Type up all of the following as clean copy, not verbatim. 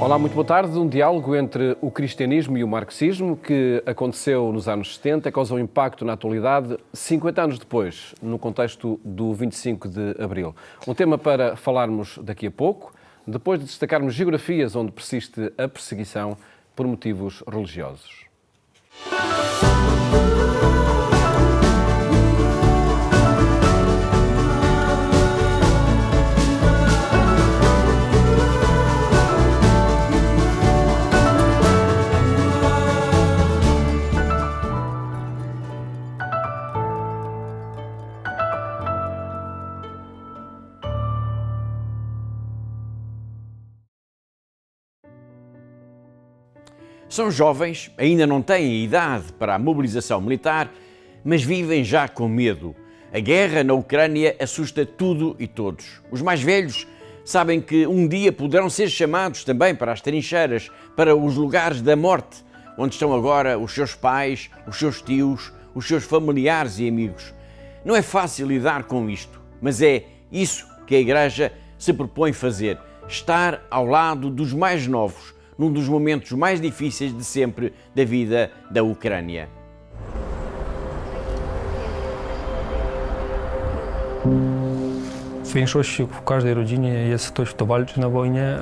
Olá, muito boa tarde. Um diálogo entre o cristianismo e o marxismo que aconteceu nos anos 70 e causou impacto na atualidade 50 anos depois, no contexto do 25 de Abril. Um tema para falarmos daqui a pouco, depois de destacarmos geografias onde persiste a perseguição por motivos religiosos. São jovens, ainda não têm idade para a mobilização militar, mas vivem já com medo. A guerra na Ucrânia assusta tudo e todos. Os mais velhos sabem que um dia poderão ser chamados também para as trincheiras, para os lugares da morte, onde estão agora os seus pais, os seus tios, os seus familiares e amigos. Não é fácil lidar com isto, mas é isso que a Igreja se propõe fazer: estar ao lado dos mais novos, num dos momentos mais difíceis de sempre da vida da Ucrânia. W większości w każdej rodzinie jest ktoś, kto walczy na wojnie.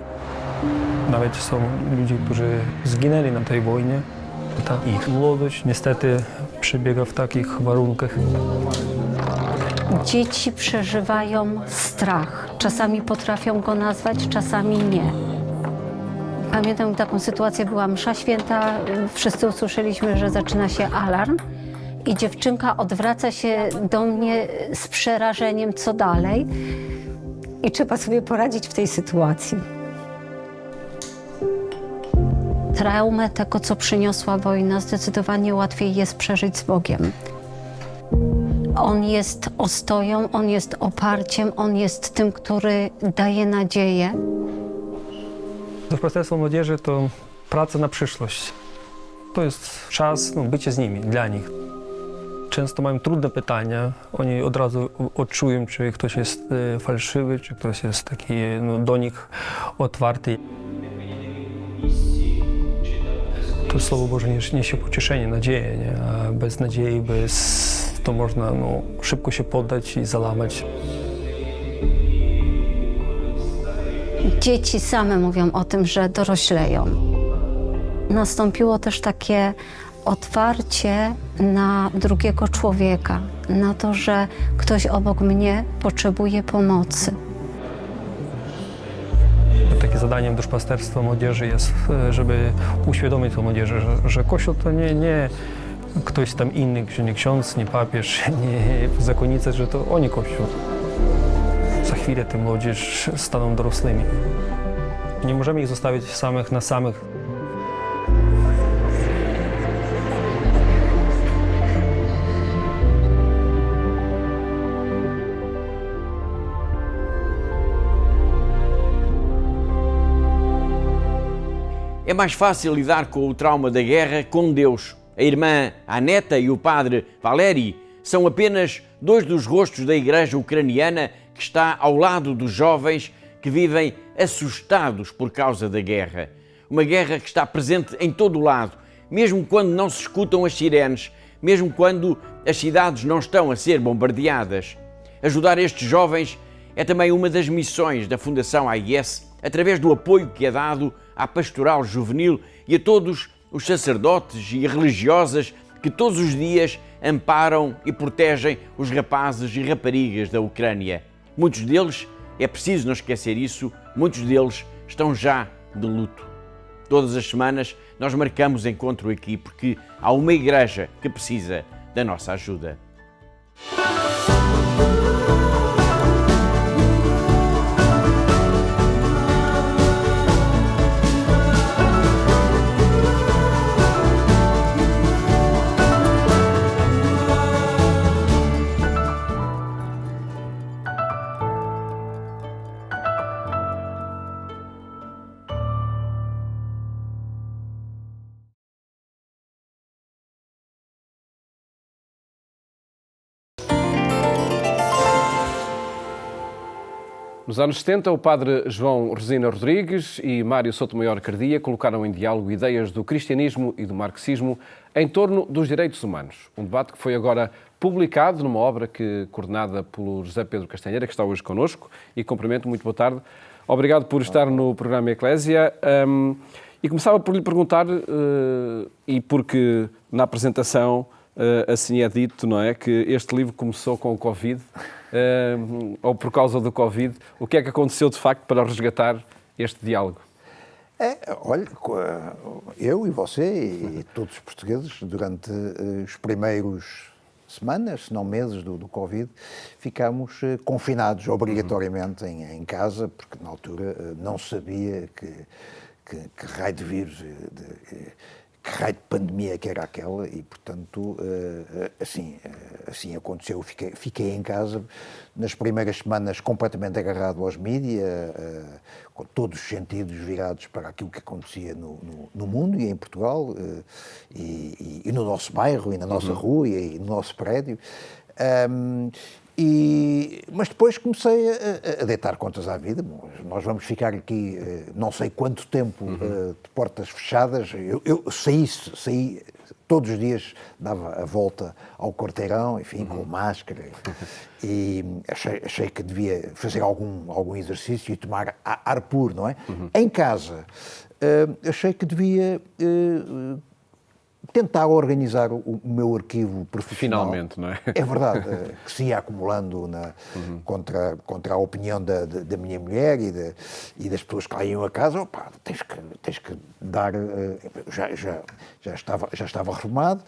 Nawet są ludzie, którzy zginęli na tej wojnie. Ta ich młodość niestety przebiega w takich warunkach. Dzieci przeżywają strach. Czasami potrafią go nazwać, czasami nie. Pamiętam taką sytuację, była msza święta, wszyscy usłyszeliśmy, że zaczyna się alarm i dziewczynka odwraca się do mnie z przerażeniem, co dalej. I trzeba sobie poradzić w tej sytuacji. Traumę tego, co przyniosła wojna, zdecydowanie łatwiej jest przeżyć z Bogiem. On jest ostoją, On jest oparciem, On jest tym, który daje nadzieję. Duszpasterstwo młodzieży to praca na przyszłość. To jest czas bycia z nimi, dla nich. Często mają trudne pytania. Oni od razu odczują, czy ktoś jest fałszywy, czy ktoś jest taki do nich otwarty. To Słowo Boże niesie pocieszenie, nadzieję, nie? A bez nadziei, to można szybko się poddać i załamać. Dzieci same mówią o tym, że dorośleją. Nastąpiło też takie otwarcie na drugiego człowieka, na to, że ktoś obok mnie potrzebuje pomocy. Takie zadaniem duszpasterstwa młodzieży jest, żeby uświadomić tę młodzieży, że Kościół to nie ktoś tam inny, że nie ksiądz, nie papież, nie zakonnica, że to oni Kościół. Za chwilę te młodzież staną dorosłymi. Nie możemy ich zostawić samych na samych. É mais fácil lidar com o trauma da guerra com Deus. A irmã Aneta e o padre Valeri são apenas dois dos rostos da Igreja ucraniana que está ao lado dos jovens que vivem assustados por causa da guerra. Uma guerra que está presente em todo o lado, mesmo quando não se escutam as sirenes, mesmo quando as cidades não estão a ser bombardeadas. Ajudar estes jovens é também uma das missões da Fundação AIS, através do apoio que é dado à pastoral juvenil e a todos os sacerdotes e religiosas que todos os dias amparam e protegem os rapazes e raparigas da Ucrânia. Muitos deles, é preciso não esquecer isso, muitos deles estão já de luto. Todas as semanas nós marcamos encontro aqui porque há uma igreja que precisa da nossa ajuda. Nos anos 70, o padre João Rosina Rodrigues e Mário Sotomayor Cardia colocaram em diálogo ideias do cristianismo e do marxismo em torno dos direitos humanos. Um debate que foi agora publicado numa obra coordenada pelo José Pedro Castanheira, que está hoje connosco, e cumprimento, muito boa tarde. Obrigado por estar no programa Eclésia. E começava por lhe perguntar, e porque na apresentação assim é dito, não é, que este livro começou com o Covid, ou por causa do Covid. O que é que aconteceu de facto para resgatar este diálogo? Olha, eu e você e todos os portugueses, durante os primeiros semanas, se não meses do Covid, ficámos confinados obrigatoriamente em casa, porque na altura não sabia que raio de vírus, que raio de pandemia que era aquela, e portanto assim aconteceu. Fiquei em casa nas primeiras semanas completamente agarrado aos mídias, com todos os sentidos virados para aquilo que acontecia no mundo e em Portugal, e no nosso bairro, e na nossa rua, e no nosso prédio. Mas depois comecei a deitar contas à vida. Nós vamos ficar aqui não sei quanto tempo de portas fechadas. Eu saí todos os dias, dava a volta ao quarteirão, enfim, com máscara, e achei que devia fazer algum exercício e tomar ar puro, não é? Em casa, achei que devia tentar organizar o meu arquivo profissional. Finalmente, não é? É verdade, que se ia acumulando contra a opinião da minha mulher e das pessoas que lá iam a casa. Opa, tens que dar... Já estava reformado,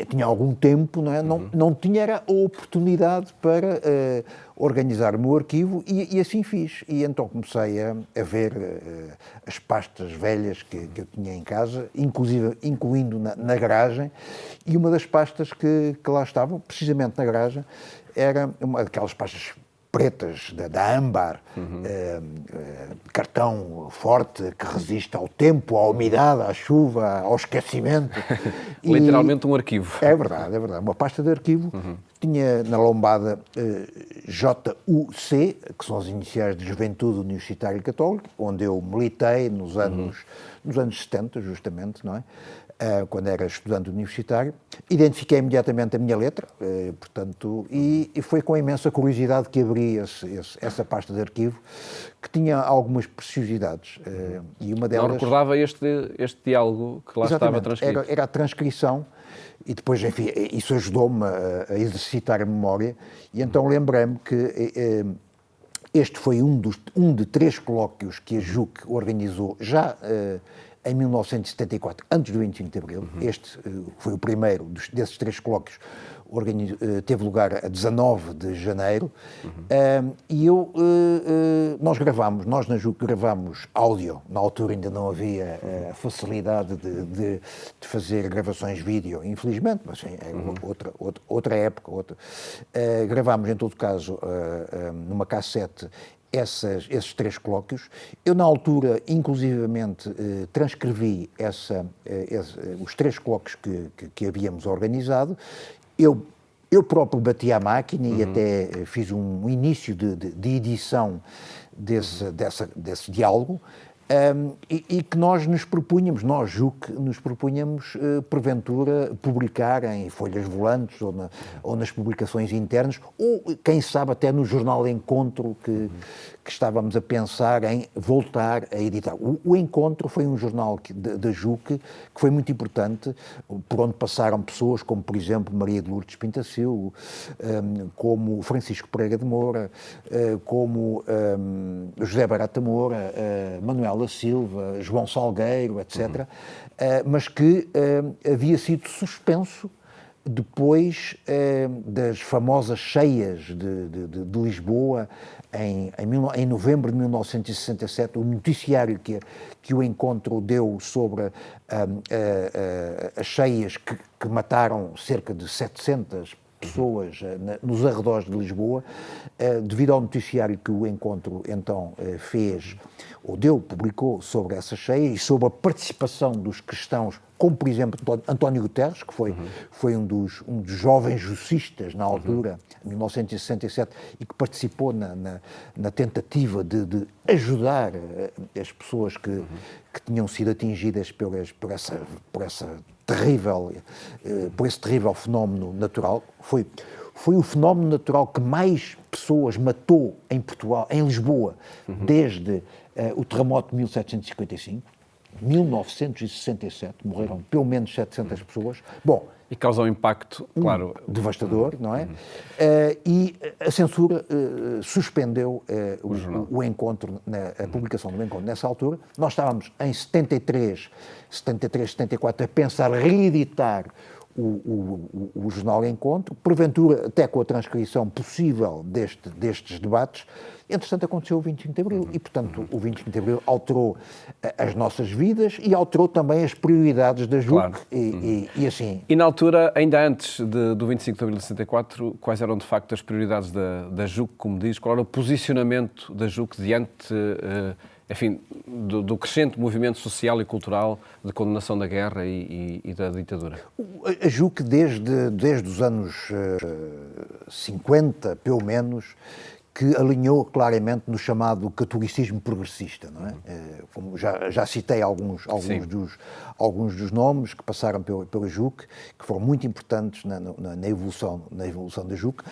tinha algum tempo, não é? Não tinha a oportunidade para organizar o meu arquivo, e assim fiz. E então comecei a ver as pastas velhas que eu tinha em casa, incluindo na garagem, e uma das pastas que lá estavam, precisamente na garagem, era uma daquelas pastas pretas, da âmbar, cartão forte, que resiste ao tempo, à umidade, à chuva, ao esquecimento. Literalmente um arquivo. É verdade. Uma pasta de arquivo. Tinha na lombada JUC, que são as iniciais de Juventude Universitária Católica, onde eu militei nos anos 70, justamente, não é? Quando era estudante universitário. Identifiquei imediatamente a minha letra, portanto, e foi com imensa curiosidade que abri essa pasta de arquivo, que tinha algumas preciosidades. E uma delas... Não recordava este diálogo que lá estava transcrito. Era a transcrição, e depois, enfim, isso ajudou-me a exercitar a memória, e então lembrei-me que este foi um de 3 colóquios que a JUC organizou já em 1974, antes do 25 de Abril. Este foi o primeiro desses 3 colóquios, teve lugar a 19 de janeiro, e nós na JUC gravámos áudio. Na altura ainda não havia a facilidade de fazer gravações vídeo, infelizmente, mas sim, é outra época. Gravámos, em todo caso, numa cassete, esses 3 colóquios. Eu, na altura, inclusivamente, transcrevi os 3 colóquios que havíamos organizado. Eu próprio bati à máquina e até fiz um início de edição desse diálogo, e que nós JUC, nos propunhamos, porventura, publicar em folhas volantes ou nas publicações internas, ou, quem sabe, até no jornal Encontro, que estávamos a pensar em voltar a editar. O Encontro foi um jornal da JUC que foi muito importante, por onde passaram pessoas como, por exemplo, Maria de Lourdes Pintacilgo, como Francisco Pereira de Moura, como José Barata Moura, Manuela Silva, João Salgueiro, etc., mas que havia sido suspenso depois das famosas cheias de Lisboa, em novembro de 1967, o noticiário que o Encontro deu sobre as cheias que mataram cerca de 700 pessoas nos arredores de Lisboa, devido ao noticiário que o Encontro então fez, ou publicou sobre essa ceia e sobre a participação dos cristãos, como por exemplo António Guterres, que foi um dos jovens jucistas na altura, em 1967, e que participou na tentativa de ajudar as pessoas que tinham sido atingidas por esse terrível fenómeno natural. Foi o fenómeno natural que mais pessoas matou em Portugal, em Lisboa, desde o terremoto de 1755. 1967, morreram pelo menos 700 pessoas. Bom, e causa um impacto, claro, devastador, não é? E a censura suspendeu o encontro, a publicação do encontro nessa altura. Nós estávamos em 73, 74 a pensar reeditar o jornal Encontro, porventura até com a transcrição possível destes debates. Entretanto, aconteceu o 25 de Abril e, portanto, o 25 de Abril alterou as nossas vidas e alterou também as prioridades da JUC, claro. e assim... E na altura, ainda antes do 25 de Abril de 64, quais eram de facto as prioridades da JUC, como diz? Qual era o posicionamento da JUC diante, enfim, do crescente movimento social e cultural de condenação da guerra e da ditadura? A JUC, desde os anos 50, pelo menos, que alinhou claramente no chamado catolicismo progressista, não é? Como já citei alguns dos nomes que passaram pela JUC, que foram muito importantes na evolução da JUC,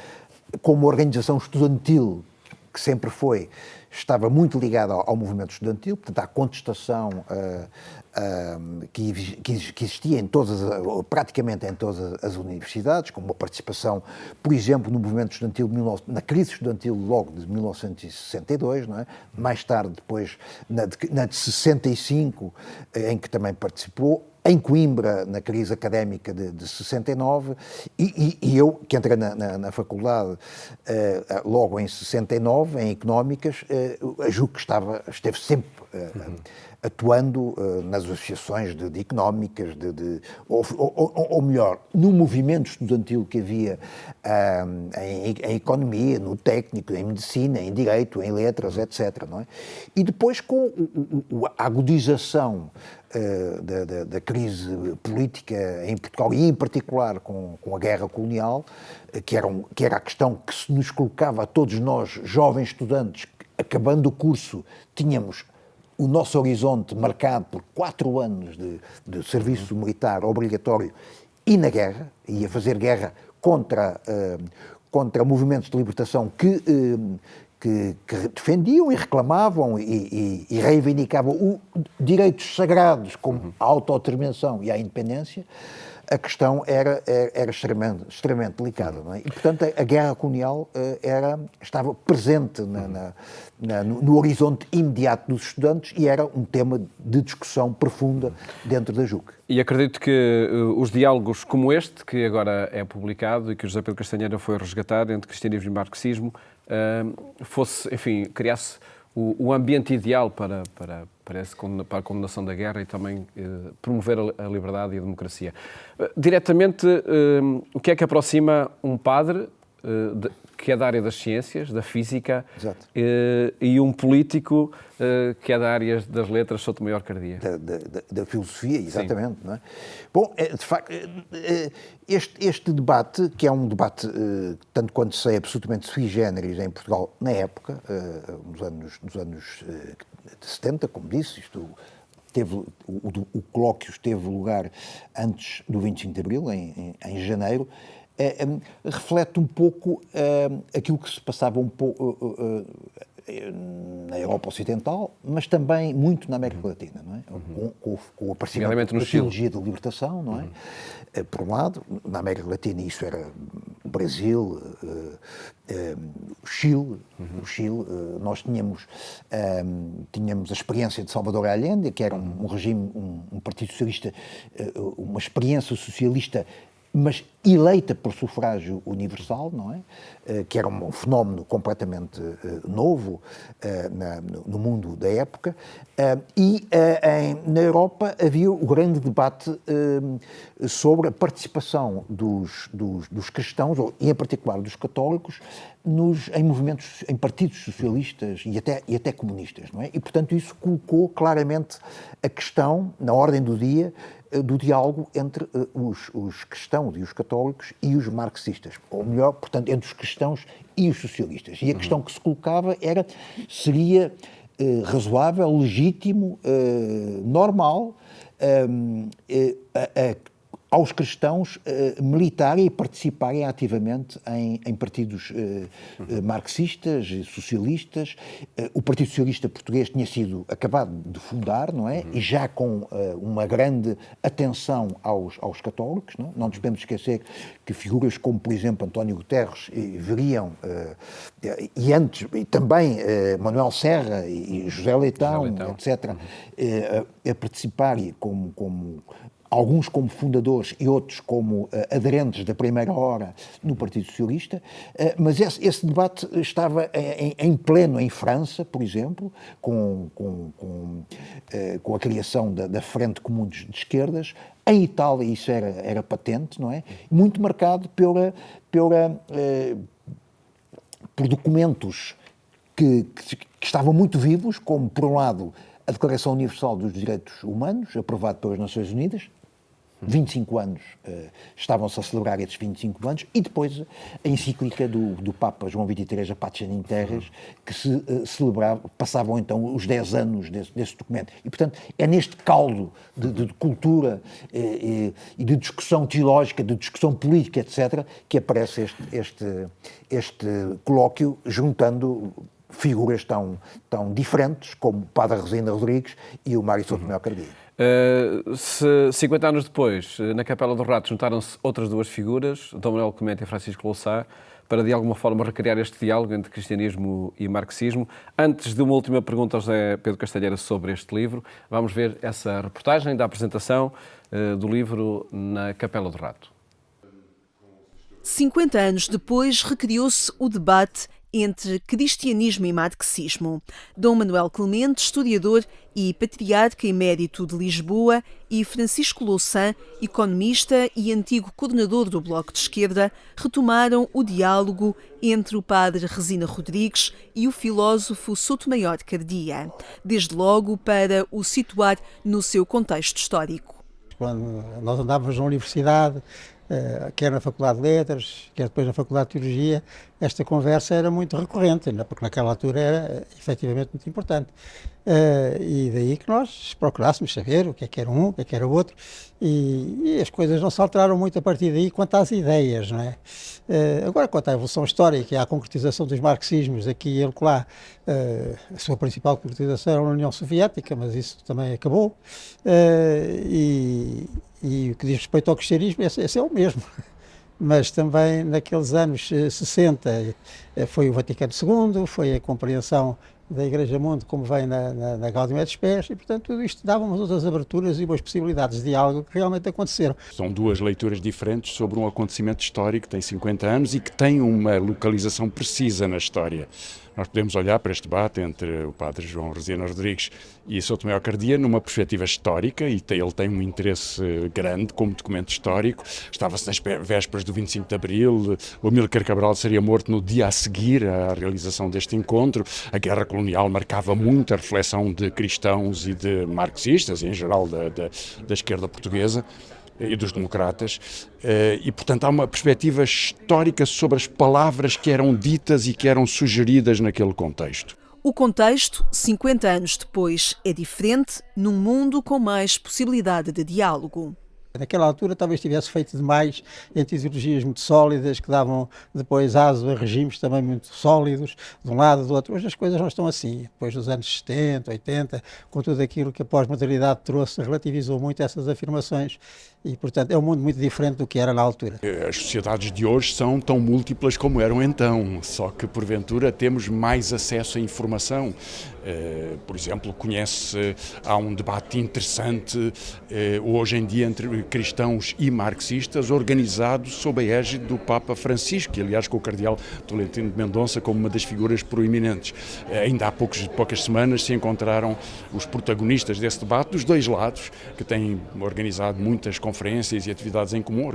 como organização estudantil, que sempre estava muito ligada ao movimento estudantil, portanto, à contestação que existia praticamente em todas as universidades, como a participação, por exemplo, no movimento estudantil, na crise estudantil logo de 1962, não é? Mais tarde, depois, na de 65, em que também participou, em Coimbra, na crise académica de 69, e eu, que entrei na faculdade logo em 69, em Económicas, a JUC esteve sempre atuando nas associações de económicas, ou melhor, no movimento estudantil que havia em economia, no técnico, em medicina, em direito, em letras, etc. Não é? E depois, com a agudização da crise política em Portugal, e em particular com a guerra colonial, que era a questão que se nos colocava a todos nós, jovens estudantes, acabando o curso, tínhamos o nosso horizonte marcado por 4 anos de serviço militar obrigatório e na guerra, e a fazer guerra contra movimentos de libertação que defendiam e reclamavam e reivindicavam direitos sagrados como a autodeterminação e a independência. A questão era extremamente delicada, não é? E, portanto, a guerra colonial estava presente no horizonte imediato dos estudantes e era um tema de discussão profunda dentro da JUC. E acredito que os diálogos como este, que agora é publicado e que o José Pedro Castanheira foi resgatar entre cristianismo e marxismo, criasse o ambiente ideal para a condenação da guerra e também promover a liberdade e a democracia. Diretamente, o que é que aproxima um padre que é da área das ciências, da física, e um político que é da área das letras, Souto Maior Cardia? Da filosofia, exatamente. Não é? Bom, de facto, este debate, que é um debate, tanto quanto sei, absolutamente sui generis em Portugal, na época, nos anos 70, como disse, o colóquio teve lugar antes do 25 de Abril, em janeiro, reflete um pouco aquilo que se passava um pouco na Europa Ocidental, mas também muito na América Latina, não é? Com o aparecimento da teologia da libertação, não é? Por um lado, na América Latina isso era o Brasil, o Chile, nós tínhamos a experiência de Salvador Allende, que era um regime, um partido socialista, uma experiência socialista, mas eleita por sufrágio universal, não é? Que era um fenómeno completamente novo no mundo da época. Na Europa havia o grande debate sobre a participação dos cristãos, e em particular dos católicos, em movimentos, em partidos socialistas e até comunistas, não é? E, portanto, isso colocou claramente a questão na ordem do dia do diálogo entre os cristãos e os católicos e os marxistas, ou melhor, portanto, entre os cristãos e os socialistas. E a questão que se colocava seria razoável, legítimo, normal, aos cristãos militarem e participarem ativamente em partidos marxistas, socialistas. O Partido Socialista Português tinha sido acabado de fundar, não é? E já com uma grande atenção aos católicos, não? Não nos podemos esquecer que figuras como, por exemplo, António Guterres veriam, e antes, e também Manuel Serra e José Leitão, etc., a participarem como alguns como fundadores e outros como aderentes da primeira hora no Partido Socialista, mas esse debate estava em pleno em França, por exemplo, com a criação da Frente Comum de Esquerdas. Em Itália isso era patente, não é? Muito marcado por documentos que estavam muito vivos, como, por um lado, a Declaração Universal dos Direitos Humanos, aprovada pelas Nações Unidas. 25 anos, estavam-se a celebrar esses 25 anos, e depois a encíclica do Papa João XXIII, a Pacem in Terris, que se celebrava, passavam então os 10 anos desse documento. E, portanto, é neste caldo de cultura e de discussão teológica, de discussão política, etc., que aparece este colóquio, juntando figuras tão diferentes como o Padre Rosina Rodrigues e o Mário Souto Maior Cardia. 50 anos depois, na Capela do Rato, juntaram-se outras duas figuras, Dom Manuel Clemente e Francisco Louçã, para de alguma forma recriar este diálogo entre cristianismo e marxismo. Antes de uma última pergunta ao José Pedro Castelheira sobre este livro, vamos ver essa reportagem da apresentação do livro na Capela do Rato. 50 anos depois, recriou-se o debate entre cristianismo e marxismo. Dom Manuel Clemente, historiador e patriarca emérito de Lisboa, e Francisco Louçã, economista e antigo coordenador do Bloco de Esquerda, retomaram o diálogo entre o padre Resina Rodrigues e o filósofo Sotomayor Cardia, desde logo para o situar no seu contexto histórico. Quando nós andávamos na universidade, quer na Faculdade de Letras, quer depois na Faculdade de Teologia, esta conversa era muito recorrente, porque naquela altura era efetivamente muito importante. E daí que nós procurássemos saber o que era um, o que era o outro, e as coisas não se alteraram muito a partir daí quanto às ideias, não é? Agora, quanto à evolução histórica e à concretização dos marxismos aqui e lá, a sua principal concretização era na União Soviética, mas isso também acabou, e o que diz respeito ao cristianismo, esse é o mesmo. Mas também naqueles anos 60 foi o Vaticano II, foi a compreensão da Igreja Mundo como vem na Gaudium et Spes, e portanto tudo isto dava umas outras aberturas e umas possibilidades de diálogo que realmente aconteceram. São duas leituras diferentes sobre um acontecimento histórico que tem 50 anos e que tem uma localização precisa na história. Nós podemos olhar para este debate entre o padre João Resina Rodrigues e Sotomayor Cardia numa perspectiva histórica, e ele tem um interesse grande como documento histórico. Estava-se nas vésperas do 25 de Abril, o Amílcar Cabral seria morto no dia a seguir à realização deste encontro. A guerra colonial marcava muito a reflexão de cristãos e de marxistas, e em geral da esquerda portuguesa e dos democratas, e portanto há uma perspectiva histórica sobre as palavras que eram ditas e que eram sugeridas naquele contexto. O contexto, 50 anos depois, é diferente, num mundo com mais possibilidade de diálogo. Naquela altura talvez tivesse feito demais entre ideologias muito sólidas que davam depois aso a regimes também muito sólidos, de um lado e do outro. Hoje as coisas não estão assim. Depois dos anos 70, 80, com tudo aquilo que a pós-modernidade trouxe, relativizou muito essas afirmações e, portanto, é um mundo muito diferente do que era na altura. As sociedades de hoje são tão múltiplas como eram então, só que, porventura, temos mais acesso à informação. Por exemplo, há um debate interessante hoje em dia entre cristãos e marxistas, organizado sob a égide do Papa Francisco, que aliás com o cardeal Tolentino de Mendonça como uma das figuras proeminentes. Ainda há poucas semanas se encontraram os protagonistas desse debate dos dois lados, que têm organizado muitas conferências e atividades em comum,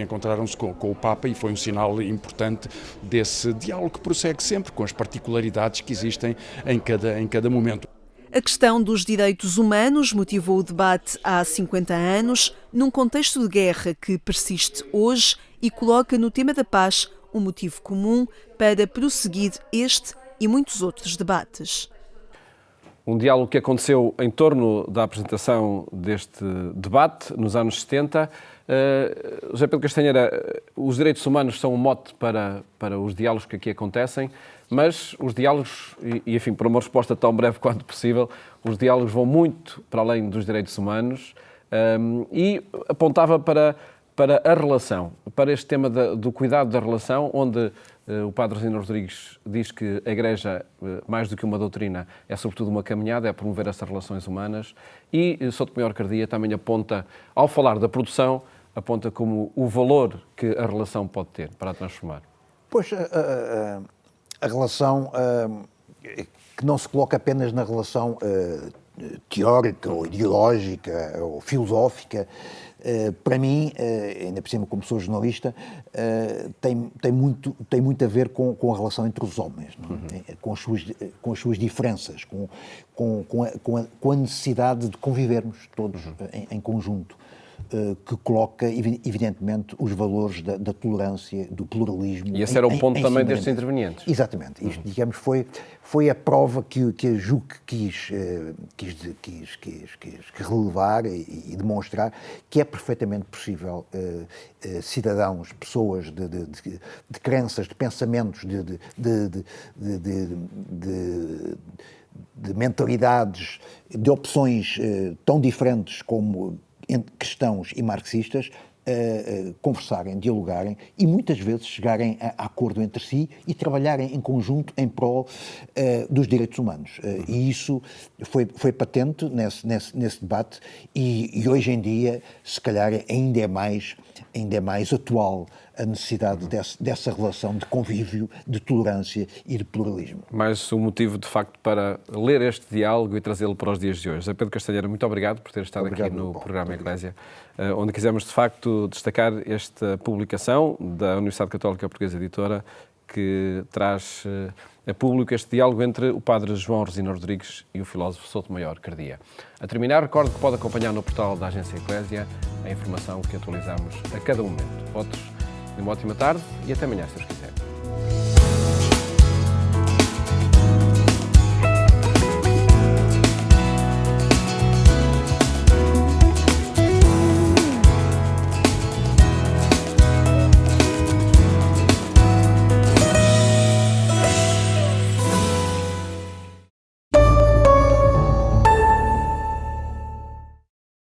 encontraram-se com o Papa, e foi um sinal importante desse diálogo que prossegue sempre com as particularidades que existem em cada momento. A questão dos direitos humanos motivou o debate há 50 anos, num contexto de guerra que persiste hoje e coloca no tema da paz um motivo comum para prosseguir este e muitos outros debates. Um diálogo que aconteceu em torno da apresentação deste debate nos anos 70. José Pedro Castanheira, os direitos humanos são um mote para os diálogos que aqui acontecem, mas os diálogos, e enfim, para uma resposta tão breve quanto possível, os diálogos vão muito para além dos direitos humanos e apontava para a relação, para este tema do cuidado da relação, onde o padre Rosina Rodrigues diz que a Igreja, mais do que uma doutrina, é sobretudo uma caminhada, é promover essas relações humanas, e Sotomayor Cardia também aponta, ao falar da produção, aponta como o valor que a relação pode ter para a transformar. Pois, a relação que não se coloca apenas na relação teórica ou ideológica ou filosófica, para mim, ainda por cima como sou jornalista, tem muito a ver com a relação entre os homens, não é? Com as suas diferenças, com a necessidade de convivermos todos em conjunto, que coloca, evidentemente, os valores da tolerância, do pluralismo. E esse era o ponto também destes intervenientes. Exatamente. Isto, digamos, foi a prova que a JUC quis relevar e demonstrar que é perfeitamente possível cidadãos, pessoas de crenças, de pensamentos, de mentalidades, de opções tão diferentes como entre cristãos e marxistas, conversarem, dialogarem e muitas vezes chegarem a acordo entre si e trabalharem em conjunto em prol dos direitos humanos. E isso foi patente nesse debate e hoje em dia, se calhar, ainda é mais atual a necessidade dessa relação de convívio, de tolerância e de pluralismo. Mais um motivo, de facto, para ler este diálogo e trazê-lo para os dias de hoje. José Pedro Castanheira, muito obrigado por ter estado aqui no programa Eclésia, onde quisemos, de facto, destacar esta publicação da Universidade Católica Portuguesa Editora, que traz a público este diálogo entre o padre João Rosina Rodrigues e o filósofo Sotomayor Cardia. A terminar, recordo que pode acompanhar no portal da Agência Eclésia a informação que atualizamos a cada momento. Votos de uma ótima tarde e até amanhã, se Deus quiser.